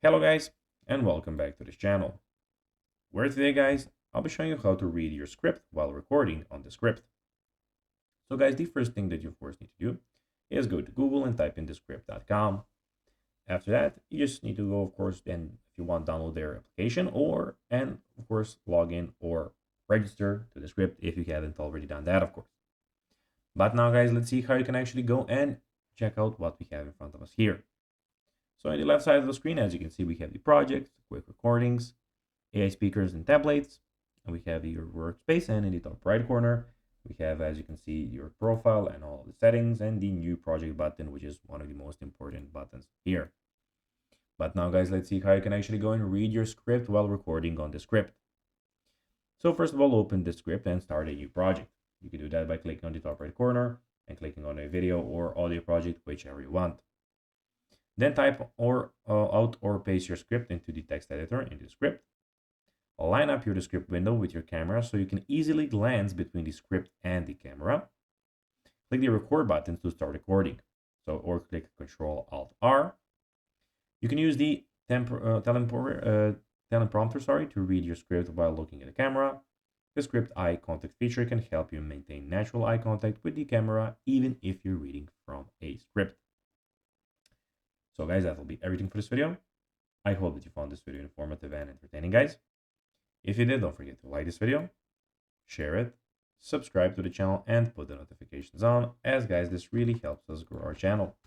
Hello guys, and welcome back to this channel, where today guys, I'll be showing you how to read your script while recording on Descript. So guys, the first thing that you of course need to do is go to Google and type in descript.com. After that, you just need to go of course, then if you want download their application and of course log in or register to Descript if you haven't already done that of course. But now guys, let's see how you can actually go and check out what we have in front of us here. So on the left side of the screen, as you can see, we have the project, quick recordings, AI speakers and tablets, and we have your workspace, and in the top right corner, we have, as you can see, your profile and all the settings and the new project button, which is one of the most important buttons here. But now guys, let's see how you can actually go and read your script while recording on Descript. So first of all, open Descript and start a new project. You can do that by clicking on the top right corner and clicking on a video or audio project, whichever you want. Then type out or paste your script into the text editor in the script. Line up your Descript window with your camera so you can easily glance between the script and the camera. Click the record button to start recording. Or click Ctrl Alt R. You can use the teleprompter to read your script while looking at the camera. The script eye contact feature can help you maintain natural eye contact with the camera even if you're reading from a script. So guys, that will be everything for this video. I hope that you found this video informative and entertaining, guys. If you did, don't forget to like this video, share it, subscribe to the channel, and put the notifications on, as guys, this really helps us grow our channel.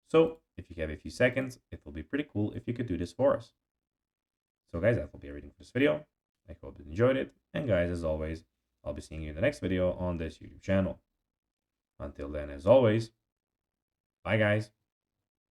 So if you have a few seconds, it will be pretty cool if you could do this for us. So guys, that will be everything for this video. I hope you enjoyed it. And guys, as always, I'll be seeing you in the next video on this YouTube channel. Until then, as always, bye guys.